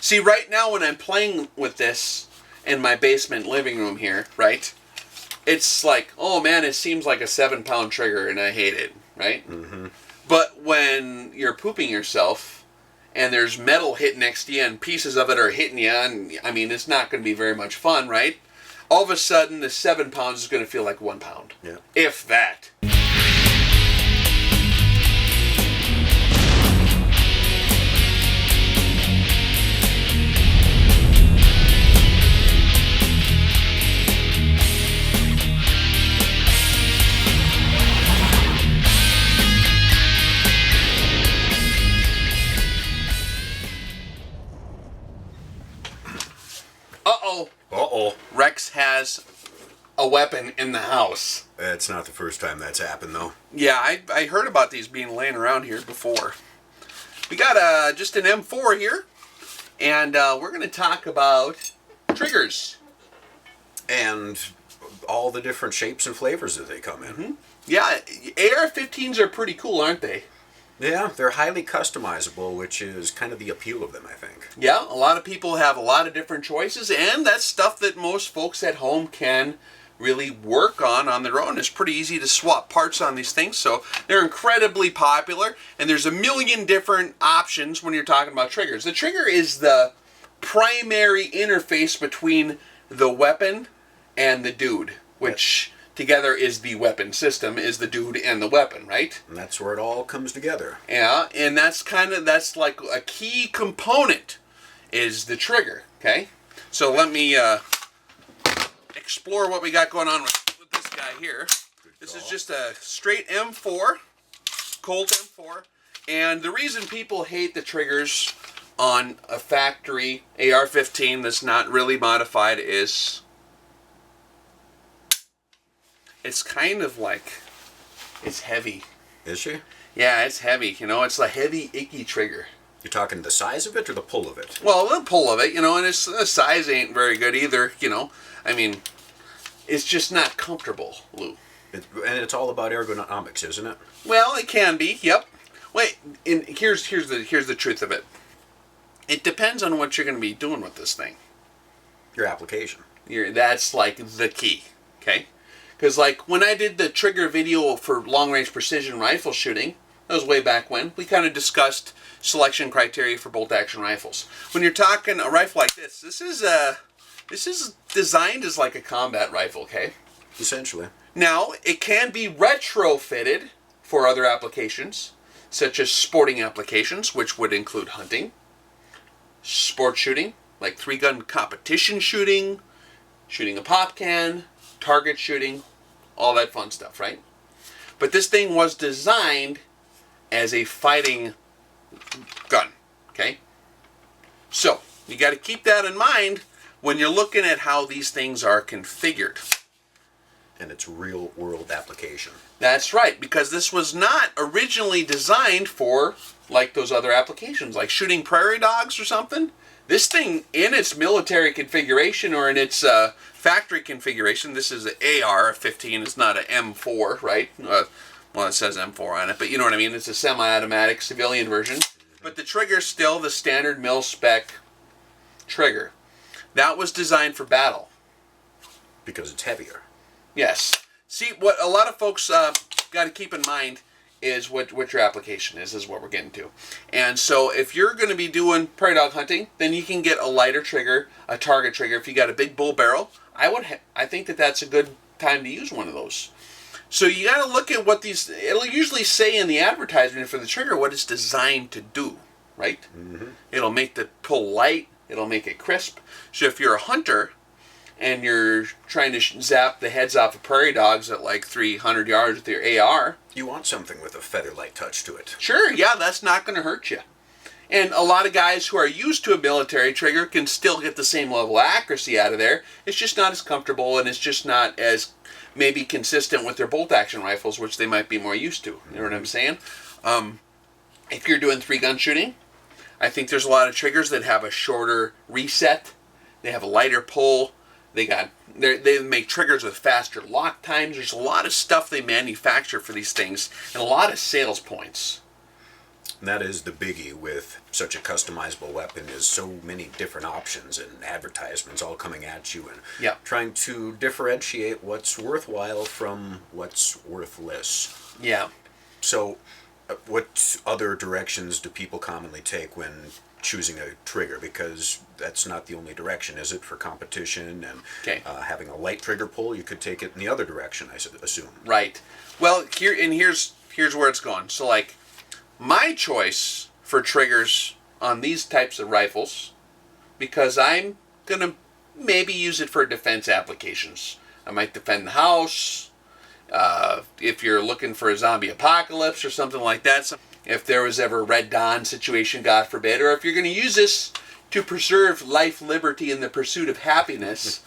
See, right now when I'm playing with this in my basement living room here, right, it's like, oh man, it seems like a 7-pound trigger and I hate it, right? Mm-hmm. But when you're pooping yourself and there's metal hitting next to you and pieces of it are hitting you, and I mean, it's not going to be very much fun, right? All of a sudden, the 7 pounds is going to feel like 1 pound. Yeah. If that. Uh-oh. Uh-oh. Rex has a weapon in the house. It's not the first time that's happened, though. Yeah, I heard about these being laying around here before. We got just an M4 here, and we're going to talk about triggers. And all the different shapes and flavors that they come in. Mm-hmm. Yeah, AR-15s are pretty cool, aren't they? Yeah, they're highly customizable, which is kind of the appeal of them, I think. Yeah, a lot of people have a lot of different choices, and that's stuff that most folks at home can really work on their own. It's pretty easy to swap parts on these things, so they're incredibly popular, and there's a million different options when you're talking about triggers. The trigger is the primary interface between the weapon and the dude, which together is the weapon system, is the dude and the weapon, right? And that's where it all comes together. Yeah, and that's like a key component is the trigger, okay? So let me explore what we got going on with this guy here. This is just a straight M4, Colt M4, and the reason people hate the triggers on a factory AR-15 that's not really modified is it's kind of like, it's heavy. Is she? Yeah, it's heavy. You know, it's a heavy, icky trigger. You're talking the size of it or the pull of it? Well, the pull of it, you know, and its the size ain't very good either, you know. I mean, it's just not comfortable, Lou. And it's all about ergonomics, isn't it? Well, it can be, yep. Wait, and here's the truth of it. It depends on what you're going to be doing with this thing. Your application. That's like the key, okay? Because like when I did the trigger video for long-range precision rifle shooting, that was way back when, we kind of discussed selection criteria for bolt-action rifles. When you're talking a rifle like this, this is designed as like a combat rifle, okay? Essentially. Now, it can be retrofitted for other applications, such as sporting applications, which would include hunting, sport shooting, like 3-gun competition shooting, shooting a pop can, target shooting, all that fun stuff, right? But this thing was designed as a fighting gun, okay? So, you got to keep that in mind when you're looking at how these things are configured. And its real-world application. That's right, because this was not originally designed for, like, those other applications, like shooting prairie dogs or something. This thing, in its military configuration or in its factory configuration, this is an AR-15, it's not an M4, right? Well, it says M4 on it, but you know what I mean. It's a semi-automatic civilian version. But the trigger's still the standard mil-spec trigger. That was designed for battle. Because it's heavier. Yes. See, what a lot of folks got to keep in mind is what your application is what we're getting to. And so if you're going to be doing prairie dog hunting, then you can get a lighter trigger, a target trigger. If you got a big bull barrel, I think that's a good time to use one of those. So you got to look at what these, it'll usually say in the advertisement for the trigger what it's designed to do, right? Mm-hmm. It'll make the pull light, it'll make it crisp. So if you're a hunter and you're trying to zap the heads off of prairie dogs at like 300 yards with your AR, you want something with a feather-light touch to it. Sure, yeah, that's not going to hurt you. And a lot of guys who are used to a military trigger can still get the same level of accuracy out of there. It's just not as comfortable, and it's just not as maybe consistent with their bolt-action rifles, which they might be more used to. You know what I'm saying? If you're doing 3-gun shooting, I think there's a lot of triggers that have a shorter reset. They have a lighter pull. They make triggers with faster lock times. There's a lot of stuff they manufacture for these things, and a lot of sales points. And that is the biggie with such a customizable weapon, is so many different options and advertisements all coming at you, and Yeah. trying to differentiate what's worthwhile from what's worthless. Yeah. So, what other directions do people commonly take when choosing a trigger? Because that's not the only direction, is it, for competition and Okay. having a light trigger pull? You could take it in the other direction, I assume. Right. Well, here's where it's gone. So, like, my choice for triggers on these types of rifles, because I'm gonna maybe use it for defense applications. I might defend the house. If you're looking for a zombie apocalypse or something like that, if there was ever a Red Dawn situation, God forbid, or if you're going to use this to preserve life, liberty, and the pursuit of happiness,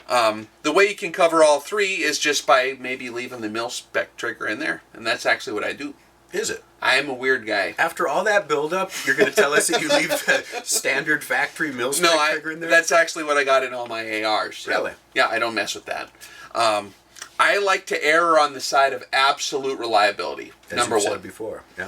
the way you can cover all three is just by maybe leaving the mil-spec trigger in there, and that's actually what I do. Is it? I am a weird guy. After all that build-up, you're going to tell us that you leave the standard factory mil-spec trigger in there? That's actually what I got in all my ARs. Really? Yeah, I don't mess with that. I like to err on the side of absolute reliability. As number you one. said before, yeah.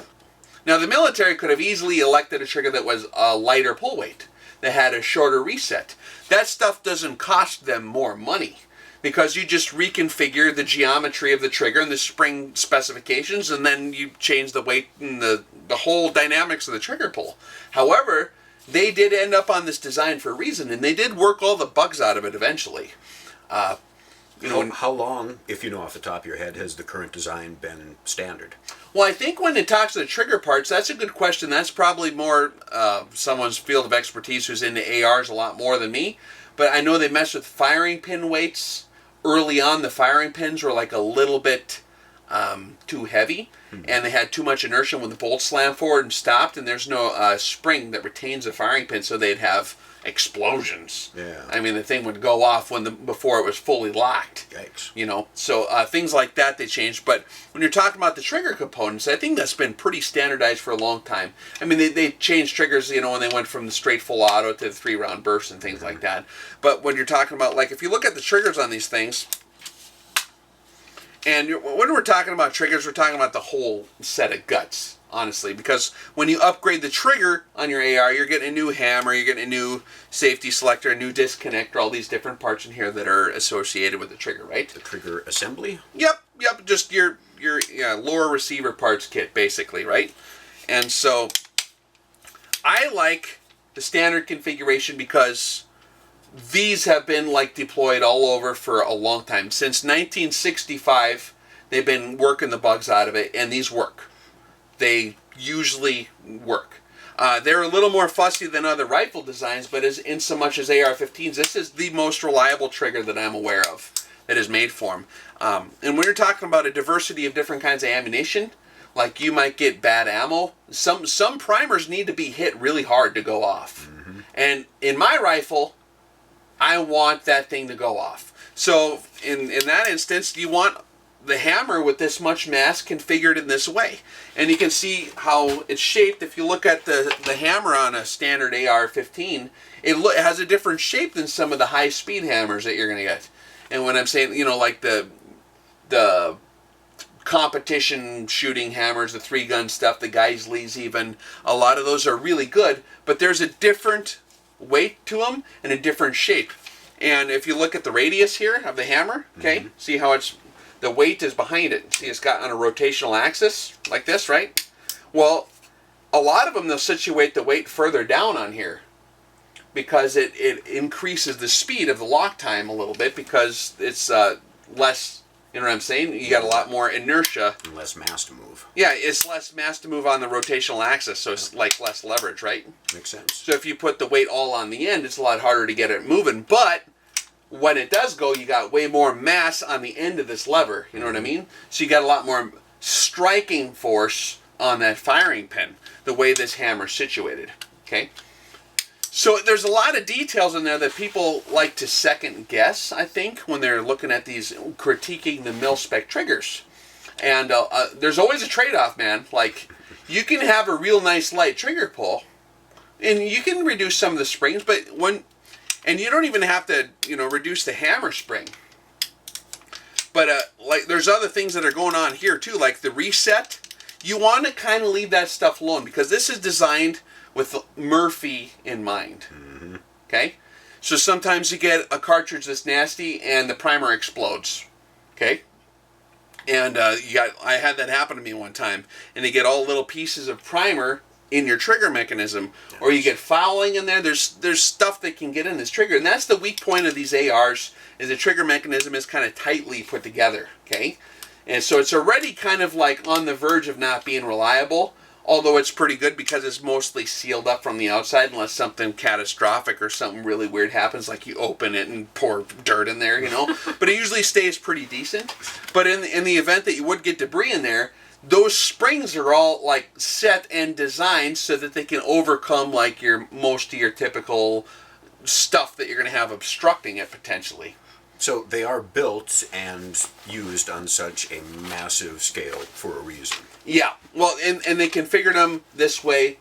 Now, the military could have easily elected a trigger that was a lighter pull weight, that had a shorter reset. That stuff doesn't cost them more money, because you just reconfigure the geometry of the trigger and the spring specifications, and then you change the weight and the whole dynamics of the trigger pull. However, they did end up on this design for a reason, and they did work all the bugs out of it eventually. How long, if you know off the top of your head, has the current design been standard? Well, I think when it talks to the trigger parts, that's a good question. That's probably more someone's field of expertise who's into ARs a lot more than me. But I know they messed with firing pin weights. Early on, the firing pins were like a little bit too heavy, and they had too much inertia when the bolt slammed forward and stopped, and there's no spring that retains the firing pin, so they'd have explosions. Yeah. I mean, the thing would go off before it was fully locked. Yikes. You know, so things like that they changed. But when you're talking about the trigger components, I think that's been pretty standardized for a long time. I mean, they changed triggers, you know, when they went from the straight full auto to the 3-round burst and things like that. But when you're talking about, like, if you look at the triggers on these things, and when we're talking about triggers, we're talking about the whole set of guts, honestly, because when you upgrade the trigger on your AR, you're getting a new hammer, you're getting a new safety selector, a new disc connector, all these different parts in here that are associated with the trigger, right? The trigger assembly? Yep, just your lower receiver parts kit, basically, right? And so I like the standard configuration because these have been like deployed all over for a long time. Since 1965, they've been working the bugs out of it, and these work. They usually work. They're a little more fussy than other rifle designs, but as in so much as AR-15s, this is the most reliable trigger that I'm aware of that is made for them. And when you're talking about a diversity of different kinds of ammunition, like you might get bad ammo, some primers need to be hit really hard to go off. Mm-hmm. And in my rifle, I want that thing to go off. So in that instance, you want the hammer with this much mass configured in this way. And you can see how it's shaped. If you look at the hammer on a standard AR-15, it has a different shape than some of the high-speed hammers that you're going to get. And when I'm saying, you know, like the competition shooting hammers, the 3-gun stuff, the Geisleys even, a lot of those are really good, but there's a different weight to them and a different shape. And if you look at the radius here of the hammer, okay, see how the weight is behind it. See, it's got on a rotational axis like this, right? Well, a lot of them, they'll situate the weight further down on here because it increases the speed of the lock time a little bit because it's less, you know what I'm saying? You got a lot more inertia. And less mass to move. Yeah, it's less mass to move on the rotational axis, so it's like less leverage, right? Makes sense. So if you put the weight all on the end, it's a lot harder to get it moving, but when it does go, you got way more mass on the end of this lever, you know what I mean? So you got a lot more striking force on that firing pin, the way this hammer's situated, okay? So there's a lot of details in there that people like to second guess, I think, when they're looking at these, critiquing the mil-spec triggers. And there's always a trade-off, man. Like, you can have a real nice light trigger pull, and you can reduce some of the springs, but and you don't even have to, you know, reduce the hammer spring. But like, there's other things that are going on here too, like the reset. you want to kind of leave that stuff alone because this is designed with Murphy in mind. Mm-hmm. Okay? So sometimes you get a cartridge that's nasty and the primer explodes. Okay? And I had that happen to me one time. And you get all little pieces of primer in your trigger mechanism, or you get fouling in there. There's stuff that can get in this trigger, and that's the weak point of these ARs. Is the trigger mechanism is kind of tightly put together. Okay, and so it's already kind of like on the verge of not being reliable. Although it's pretty good because it's mostly sealed up from the outside, unless something catastrophic or something really weird happens, like you open it and pour dirt in there, you know. But it usually stays pretty decent. But in the event that you would get debris in there, those springs are all like set and designed so that they can overcome like most of your typical stuff that you're going to have obstructing it potentially. So they are built and used on such a massive scale for a reason. Yeah, well, and they configured them this way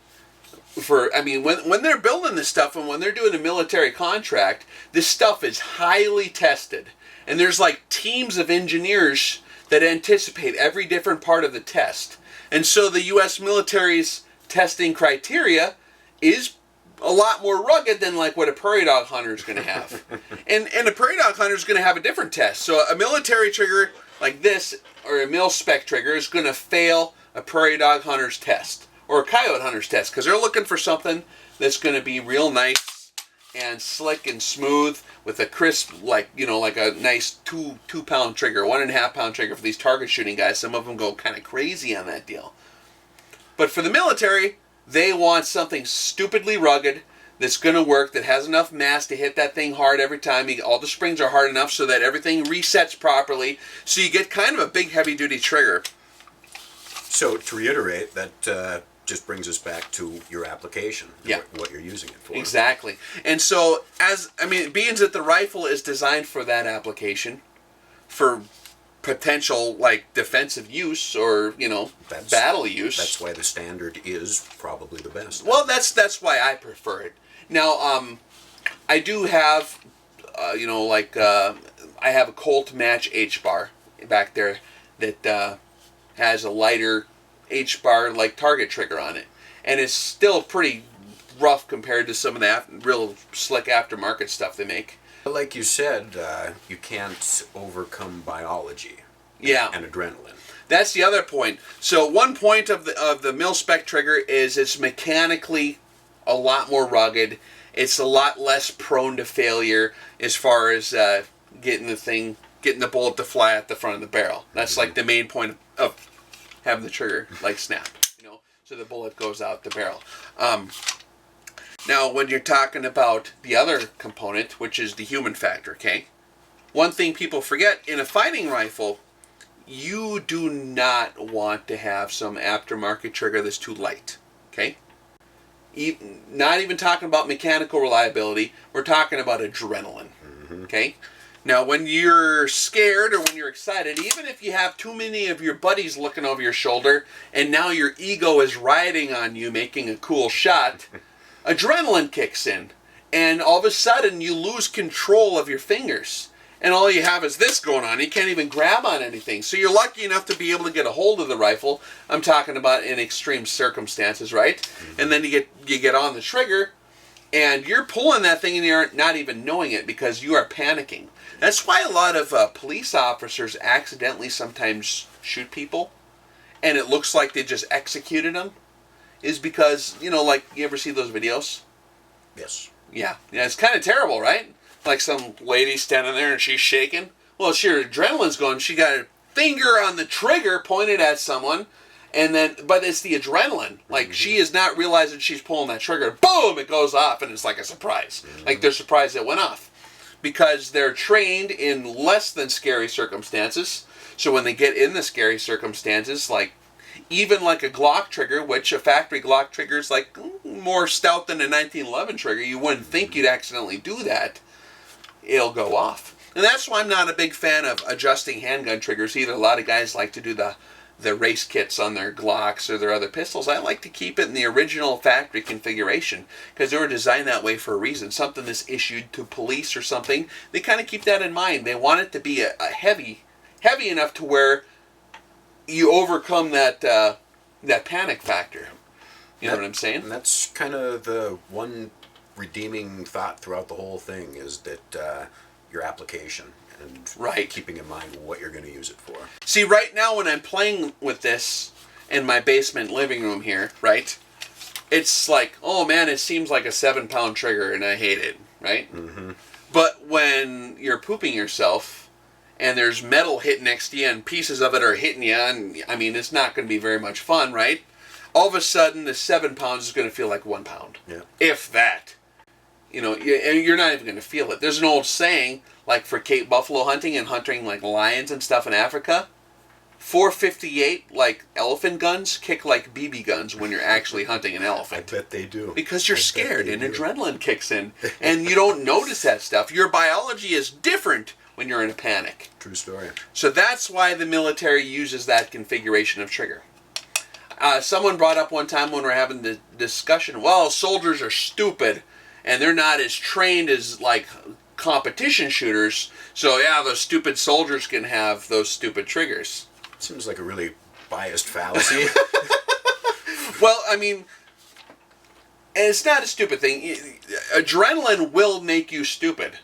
for, I mean, when they're building this stuff and when they're doing a military contract, this stuff is highly tested. And there's like teams of engineers that anticipate every different part of the test. And so the U.S. military's testing criteria is a lot more rugged than like what a prairie dog hunter is going to have. and a prairie dog hunter is going to have a different test. So a military trigger like this, or a mil-spec trigger, is going to fail a prairie dog hunter's test, or a coyote hunter's test, because they're looking for something that's going to be real nice and slick and smooth with a crisp, like a nice 2-pound trigger, 1.5-pound trigger for these target shooting guys. Some of them go kind of crazy on that deal. But for the military, they want something stupidly rugged that's going to work, that has enough mass to hit that thing hard every time. All the springs are hard enough so that everything resets properly. So you get kind of a big heavy-duty trigger. So to reiterate, that just brings us back to your application, yeah, what you're using it for. Exactly. And so, being that the rifle is designed for that application, for potential like defensive use or battle use. That's why the standard is probably the best. Well, that's why I prefer it. Now, I do have, I have a Colt Match H-bar back there that has a lighter H-bar like target trigger on it, and it's still pretty rough compared to some of the real slick aftermarket stuff they make. Like you said, you can't overcome biology. Yeah. And adrenaline. That's the other point. So one point of the mil-spec trigger is it's mechanically a lot more rugged. It's a lot less prone to failure as far as getting the bullet to fly at the front of the barrel. That's like the main point of having the trigger like snap, so the bullet goes out the barrel. Now, when you're talking about the other component, which is the human factor, okay? One thing people forget, in a fighting rifle, you do not want to have some aftermarket trigger that's too light, okay? Not even talking about mechanical reliability, we're talking about adrenaline, okay? Now, when you're scared or when you're excited, even if you have too many of your buddies looking over your shoulder, and now your ego is riding on you making a cool shot, adrenaline kicks in, and all of a sudden you lose control of your fingers, and all you have is this going on. You can't even grab on anything. So you're lucky enough to be able to get a hold of the rifle. I'm talking about in extreme circumstances, right? And then you get on the trigger, and you're pulling that thing and you're not even knowing it because you are panicking. That's why a lot of police officers accidentally sometimes shoot people, and it looks like they just executed them. Is because, like, you ever see those videos? Yes. Yeah, it's kind of terrible, right? Like some lady standing there and she's shaking. Well, her adrenaline's going. She got her finger on the trigger pointed at someone, but it's the adrenaline. Like, she is not realizing she's pulling that trigger. Boom! It goes off, and it's like a surprise. Like, they're surprised it went off. Because they're trained in less than scary circumstances. So when they get in the scary circumstances, like, even like a Glock trigger, which a factory Glock trigger is like more stout than a 1911 trigger, you wouldn't think you'd accidentally do that. It'll go off. And that's why I'm not a big fan of adjusting handgun triggers either. A lot of guys like to do the race kits on their Glocks or their other pistols. I like to keep it in the original factory configuration because they were designed that way for a reason. Something that's issued to police or something, they kind of keep that in mind. They want it to be a heavy enough to where you overcome that that panic factor. You know what I'm saying? And that's kind of the one redeeming thought throughout the whole thing, is that your application and keeping in mind what you're going to use it for. See, right now when I'm playing with this in my basement living room here, right, it's like, oh man, it seems like a 7-pound trigger and I hate it, right? Mm-hmm. But when you're pooping yourself and there's metal hitting next to you and pieces of it are hitting you, and I mean, it's not going to be very much fun, right? All of a sudden, the 7 pounds is going to feel like 1 pound. Yeah. If that. You know, you're not even going to feel it. There's an old saying, like for Cape buffalo hunting and hunting like lions and stuff in Africa, 458 like elephant guns kick like BB guns when you're actually hunting an elephant. I bet they do. Because you're scared and adrenaline kicks in, and you don't notice that stuff. Your biology is different when you're in a panic. True story. So that's why the military uses that configuration of trigger. Someone brought up one time when we were having the discussion, well, soldiers are stupid and they're not as trained as like competition shooters, so yeah, those stupid soldiers can have those stupid triggers. Seems like a really biased fallacy. Well, I mean, and it's not a stupid thing. Adrenaline will make you stupid.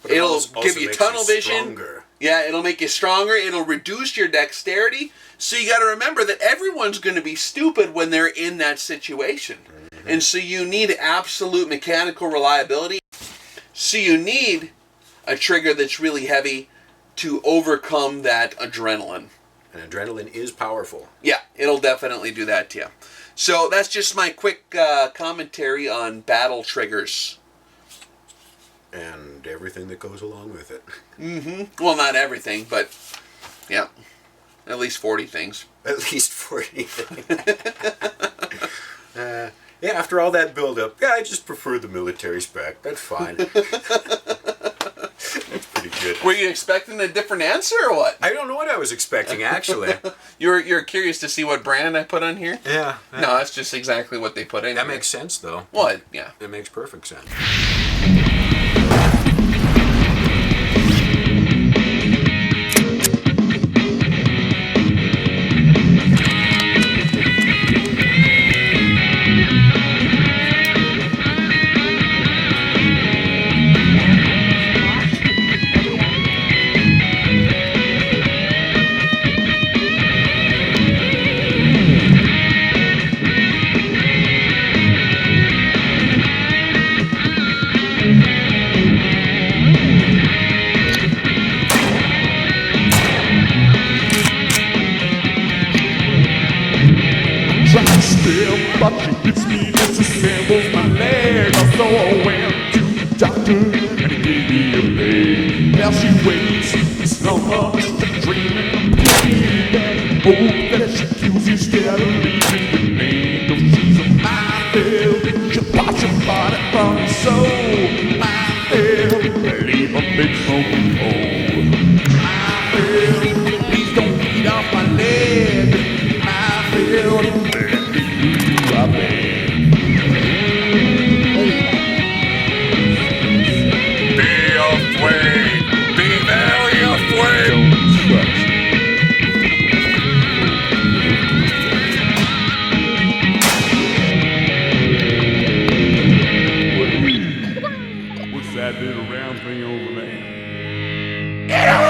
But It'll also give you tunnel vision. Stronger. Yeah, it'll make you stronger. It'll reduce your dexterity. So you got to remember that everyone's going to be stupid when they're in that situation. Mm-hmm. And so you need absolute mechanical reliability. So you need a trigger that's really heavy to overcome that adrenaline. And adrenaline is powerful. Yeah, it'll definitely do that to you. So that's just my quick commentary on battle triggers. And everything that goes along with it. Mm-hmm. Well, not everything, but yeah. At least 40 things. At least 40 things. Yeah, after all that build-up, yeah, I just prefer the military spec. That's fine. That's pretty good. Were you expecting a different answer or what? I don't know what I was expecting, actually. You're curious to see what brand I put on here? Yeah. No, that's just exactly what they put in That here. makes sense, though. What? Yeah. It makes perfect sense. But she gets me disassembles my leg. So I went to the doctor and he gave me a leg. Now she waits, slumber, just dreaming of payback. Oh, that she kills instead of leaving the name. No, she's a minefield. She'll watch your body from your soul. Minefield, leave a big smoking hole. Minefield, please don't beat off my leg. Minefield, that little round thing over there?